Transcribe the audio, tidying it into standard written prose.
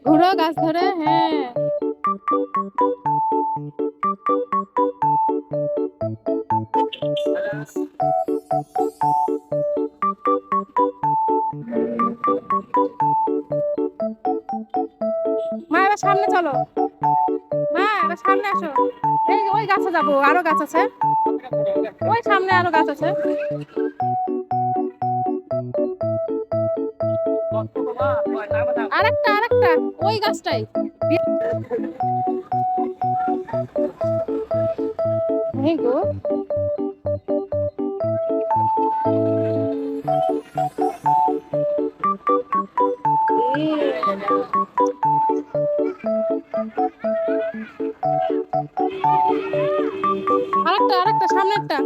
ঘুরো গাছ ধরে, হ্যাঁ। মা এবার সামনে চলো, মা এবার সামনে আসো। এই ওই গাছে যাবো, আরো গাছ আছে, ওই সামনে আরো গাছ আছে। আরেকটা আরেকটা, ওই গাছটাই। এই গো, আরেকটা আরেকটা, সামনেরটা।